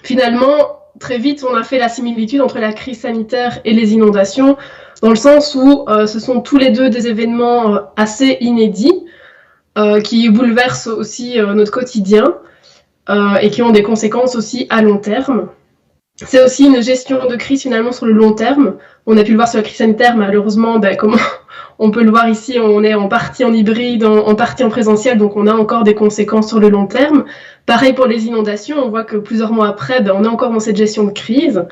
Finalement, très vite, on a fait la similitude entre la crise sanitaire et les inondations, dans le sens où ce sont tous les deux des événements assez inédits, qui bouleversent aussi notre quotidien et qui ont des conséquences aussi à long terme. C'est aussi une gestion de crise finalement sur le long terme. On a pu le voir sur la crise sanitaire, malheureusement, comme on peut le voir ici, on est en partie en hybride, en partie en présentiel, donc on a encore des conséquences sur le long terme. Pareil pour les inondations, on voit que plusieurs mois après, on est encore dans cette gestion de crise.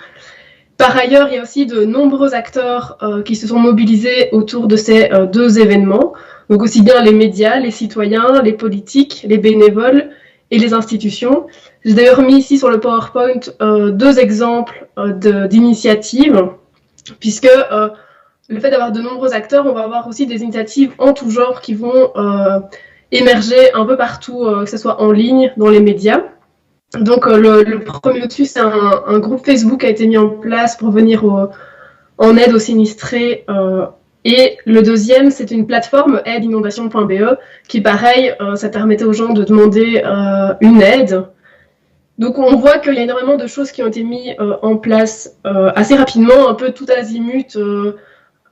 Par ailleurs, il y a aussi de nombreux acteurs qui se sont mobilisés autour de ces deux événements. Donc aussi bien les médias, les citoyens, les politiques, les bénévoles et les institutions. J'ai d'ailleurs mis ici sur le PowerPoint deux exemples d'initiatives, puisque le fait d'avoir de nombreux acteurs, on va avoir aussi des initiatives en tout genre qui vont émerger un peu partout, que ce soit en ligne, dans les médias. Donc le premier au-dessus, c'est un groupe Facebook qui a été mis en place pour venir en aide aux sinistrés. Et le deuxième, c'est une plateforme aideinondation.be qui, pareil, ça permettait aux gens de demander une aide. Donc on voit qu'il y a énormément de choses qui ont été mises en place assez rapidement, un peu tout azimut,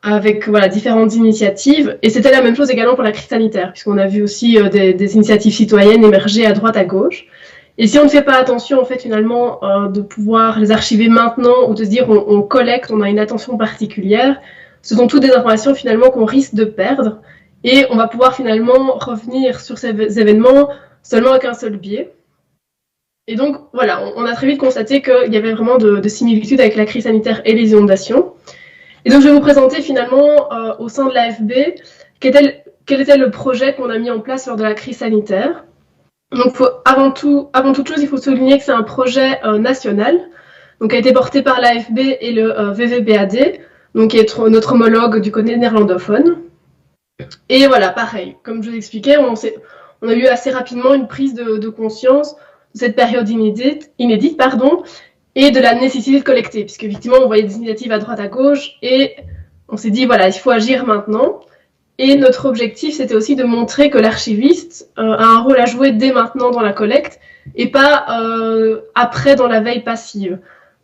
avec voilà, différentes initiatives. Et c'était la même chose également pour la crise sanitaire, puisqu'on a vu aussi des initiatives citoyennes émerger à droite, à gauche. Et si on ne fait pas attention, en fait, finalement, de pouvoir les archiver maintenant ou de se dire on collecte, on a une attention particulière, ce sont toutes des informations finalement qu'on risque de perdre et on va pouvoir finalement revenir sur ces événements seulement avec un seul biais. Et donc, voilà, on a très vite constaté qu'il y avait vraiment de similitudes avec la crise sanitaire et les inondations. Et donc, je vais vous présenter finalement, au sein de l'AFB, quel était le projet qu'on a mis en place lors de la crise sanitaire. Donc, avant toute chose, il faut souligner que c'est un projet national, donc qui a été porté par l'AFB et le VVBAD, donc qui est notre homologue du côté néerlandophone. Et voilà, pareil, comme je vous expliquais, on a eu assez rapidement une prise de conscience de cette période inédite, et de la nécessité de collecter, puisque effectivement, on voyait des initiatives à droite, à gauche, et on s'est dit, voilà, il faut agir maintenant. Et notre objectif, c'était aussi de montrer que l'archiviste a un rôle à jouer dès maintenant dans la collecte, et pas après dans la veille passive.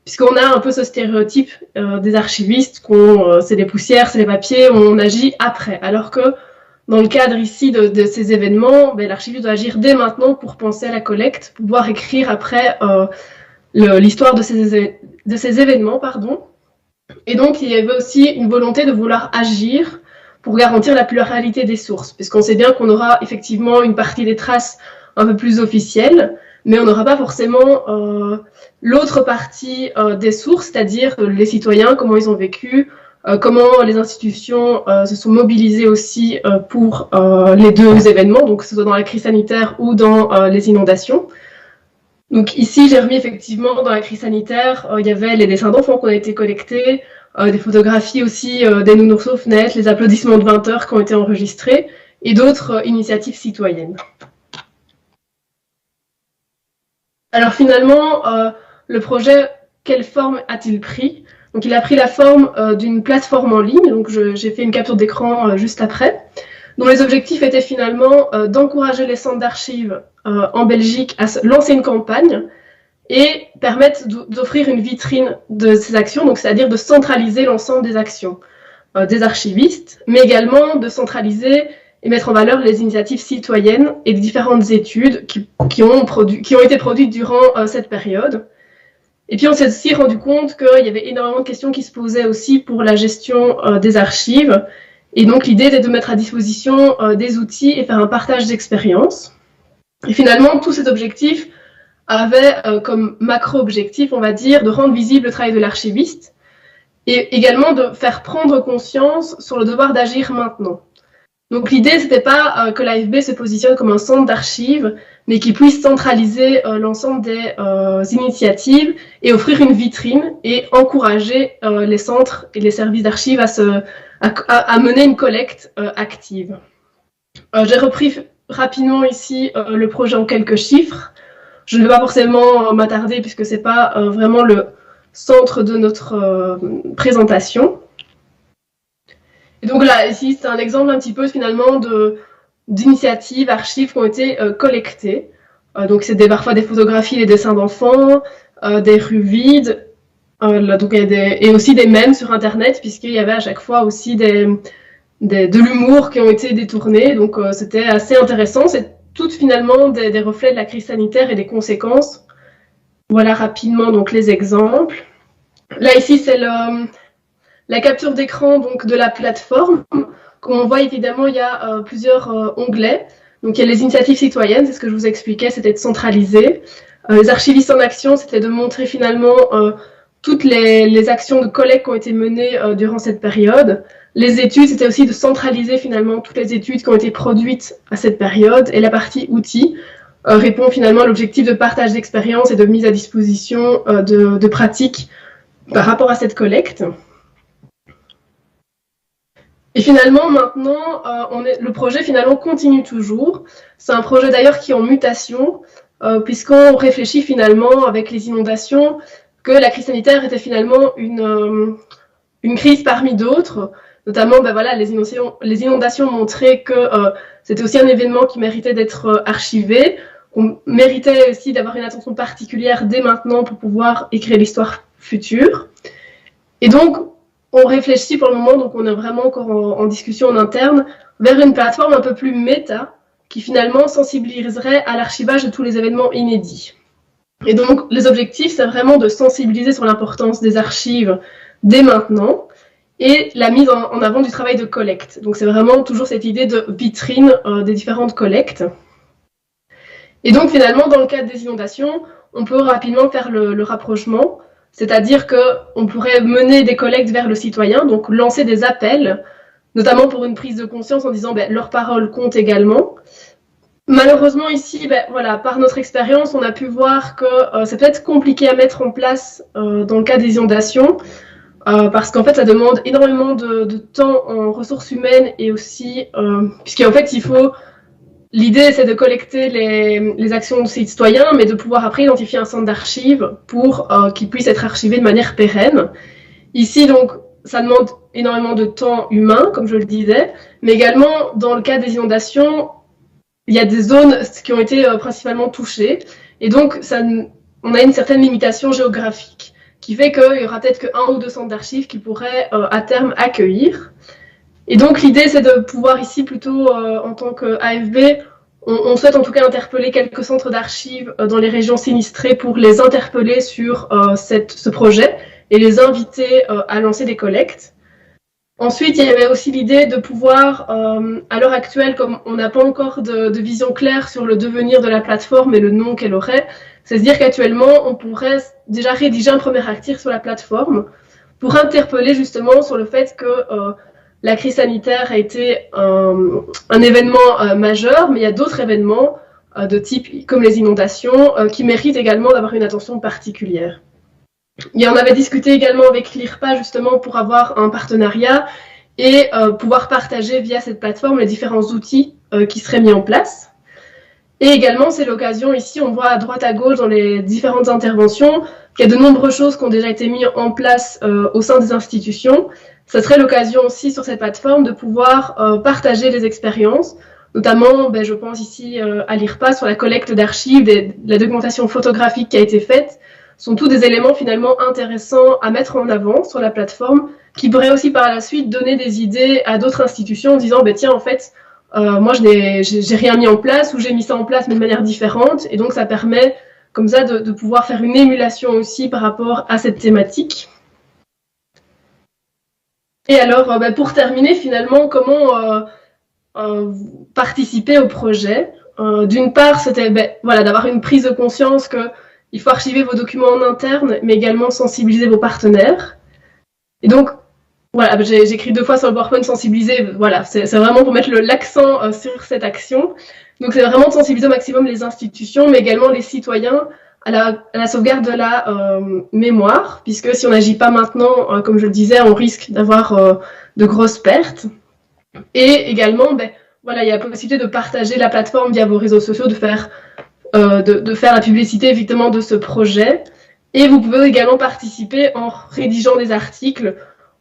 Puisqu'on a un peu ce stéréotype des archivistes, c'est les poussières, c'est les papiers, on agit après. Alors que dans le cadre ici de ces événements, l'archiviste doit agir dès maintenant pour penser à la collecte, pour pouvoir écrire après l'histoire de ces événements. Et donc, il y avait aussi une volonté de vouloir agir pour garantir la pluralité des sources, puisqu'on sait bien qu'on aura effectivement une partie des traces un peu plus officielles, mais on n'aura pas forcément l'autre partie des sources, c'est-à-dire les citoyens, comment ils ont vécu, comment les institutions se sont mobilisées aussi pour les deux événements, donc que ce soit dans la crise sanitaire ou dans les inondations. Donc ici, j'ai remis effectivement dans la crise sanitaire, il y avait les dessins d'enfants qui ont été collectés, des photographies aussi des nounours aux fenêtres, les applaudissements de 20 heures qui ont été enregistrés, et d'autres initiatives citoyennes. Alors finalement, le projet, quelle forme a-t-il pris? Donc il a pris la forme d'une plateforme en ligne, donc j'ai fait une capture d'écran juste après, dont les objectifs étaient finalement d'encourager les centres d'archives en Belgique à lancer une campagne et permettre d'offrir une vitrine de ces actions, donc c'est-à-dire de centraliser l'ensemble des actions des archivistes, mais également de centraliser et mettre en valeur les initiatives citoyennes et les différentes études qui ont été produites durant cette période. Et puis on s'est aussi rendu compte qu'il y avait énormément de questions qui se posaient aussi pour la gestion des archives. Et donc l'idée était de mettre à disposition des outils et faire un partage d'expériences. Et finalement, tous ces objectifs avaient comme macro-objectif, on va dire, de rendre visible le travail de l'archiviste et également de faire prendre conscience sur le devoir d'agir maintenant. Donc l'idée, c'était pas que l'AFB se positionne comme un centre d'archives, mais qu'il puisse centraliser l'ensemble des initiatives et offrir une vitrine et encourager les centres et les services d'archives à mener une collecte active. J'ai repris rapidement ici le projet en quelques chiffres. Je ne vais pas forcément m'attarder puisque c'est pas vraiment le centre de notre présentation. Et donc là, ici, c'est un exemple un petit peu finalement d'initiatives, archives qui ont été collectées. Donc c'est parfois des photographies, des dessins d'enfants, des rues vides, donc et aussi des mèmes sur Internet, puisqu'il y avait à chaque fois aussi de l'humour qui ont été détournés. Donc c'était assez intéressant. C'est toutes finalement des reflets de la crise sanitaire et des conséquences. Voilà rapidement donc les exemples. Là ici c'est la capture d'écran donc de la plateforme. Comme on voit évidemment il y a plusieurs onglets. Donc il y a les initiatives citoyennes, c'est ce que je vous expliquais, c'était de centraliser. Les archivistes en action, c'était de montrer finalement toutes les actions de collecte qui ont été menées durant cette période. Les études, c'était aussi de centraliser finalement toutes les études qui ont été produites à cette période. Et la partie outils répond finalement à l'objectif de partage d'expériences et de mise à disposition de pratiques par rapport à cette collecte. Et finalement, maintenant, le projet finalement continue toujours. C'est un projet d'ailleurs qui est en mutation, puisqu'on réfléchit finalement avec les inondations que la crise sanitaire était finalement une crise parmi d'autres. Notamment, ben voilà, les inondations montraient que c'était aussi un événement qui méritait d'être archivé, qu'on méritait aussi d'avoir une attention particulière dès maintenant pour pouvoir écrire l'histoire future. Et donc, on réfléchit pour le moment, donc on est vraiment encore en discussion en interne, vers une plateforme un peu plus méta, qui finalement sensibiliserait à l'archivage de tous les événements inédits. Et donc, les objectifs, c'est vraiment de sensibiliser sur l'importance des archives dès maintenant, et la mise en avant du travail de collecte. Donc c'est vraiment toujours cette idée de vitrine des différentes collectes. Et donc finalement, dans le cadre des inondations, on peut rapidement faire le rapprochement, c'est-à-dire qu'on pourrait mener des collectes vers le citoyen, donc lancer des appels, notamment pour une prise de conscience en disant leur parole compte également. Malheureusement ici, voilà, par notre expérience, on a pu voir que c'est peut-être compliqué à mettre en place dans le cas des inondations, parce qu'en fait, ça demande énormément de temps en ressources humaines et aussi, puisqu'en fait, l'idée, c'est de collecter les actions de ces citoyens, mais de pouvoir après identifier un centre d'archives pour qu'il puisse être archivé de manière pérenne. Ici, donc, ça demande énormément de temps humain, comme je le disais, mais également, dans le cas des inondations, il y a des zones qui ont été principalement touchées, et donc, on a une certaine limitation géographique, qui fait qu'il y aura peut-être que 1 ou 2 centres d'archives qui pourraient à terme accueillir. Et donc l'idée c'est de pouvoir ici plutôt en tant qu'AFB, on souhaite en tout cas interpeller quelques centres d'archives dans les régions sinistrées pour les interpeller sur ce projet et les inviter à lancer des collectes. Ensuite, il y avait aussi l'idée de pouvoir, à l'heure actuelle, comme on n'a pas encore de vision claire sur le devenir de la plateforme et le nom qu'elle aurait, c'est se dire qu'actuellement, on pourrait déjà rédiger un premier article sur la plateforme pour interpeller justement sur le fait que la crise sanitaire a été un événement majeur, mais il y a d'autres événements de type comme les inondations qui méritent également d'avoir une attention particulière. Et on avait discuté également avec l'IRPA justement pour avoir un partenariat et pouvoir partager via cette plateforme les différents outils qui seraient mis en place. Et également, c'est l'occasion, ici, on voit à droite à gauche dans les différentes interventions qu'il y a de nombreuses choses qui ont déjà été mises en place au sein des institutions. Ça serait l'occasion aussi sur cette plateforme de pouvoir partager les expériences, notamment, je pense ici à l'IRPA sur la collecte d'archives, la documentation photographique qui a été faite, sont tous des éléments finalement intéressants à mettre en avant sur la plateforme, qui pourraient aussi par la suite donner des idées à d'autres institutions en disant, tiens, en fait, moi, j'ai rien mis en place ou j'ai mis ça en place mais de manière différente. Et donc, ça permet comme ça de pouvoir faire une émulation aussi par rapport à cette thématique. Et alors, pour terminer, finalement, comment participer au projet. D'une part, c'était voilà, d'avoir une prise de conscience qu'il faut archiver vos documents en interne, mais également sensibiliser vos partenaires. Et donc, voilà, j'ai écrit 2 fois sur le PowerPoint sensibiliser, voilà, c'est vraiment pour mettre l'accent sur cette action. Donc c'est vraiment de sensibiliser au maximum les institutions, mais également les citoyens à la sauvegarde de la mémoire, puisque si on n'agit pas maintenant, comme je le disais, on risque d'avoir de grosses pertes. Et également, voilà, il y a la possibilité de partager la plateforme via vos réseaux sociaux, de faire la publicité évidemment de ce projet. Et vous pouvez également participer en rédigeant des articles,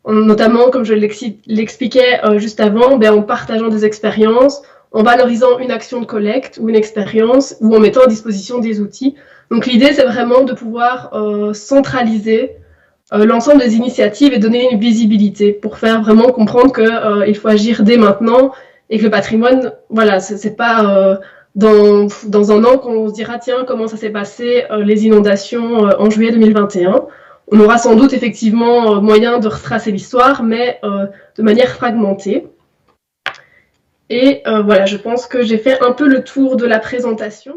notamment, comme je l'expliquais juste avant, en partageant des expériences, en valorisant une action de collecte ou une expérience ou en mettant à disposition des outils. Donc l'idée, c'est vraiment de pouvoir centraliser l'ensemble des initiatives et donner une visibilité pour faire vraiment comprendre qu'il faut agir dès maintenant et que le patrimoine, voilà, c'est pas dans un an qu'on se dira tiens, comment ça s'est passé les inondations en juillet 2021. On aura sans doute effectivement moyen de retracer l'histoire, mais de manière fragmentée. Et voilà, je pense que j'ai fait un peu le tour de la présentation.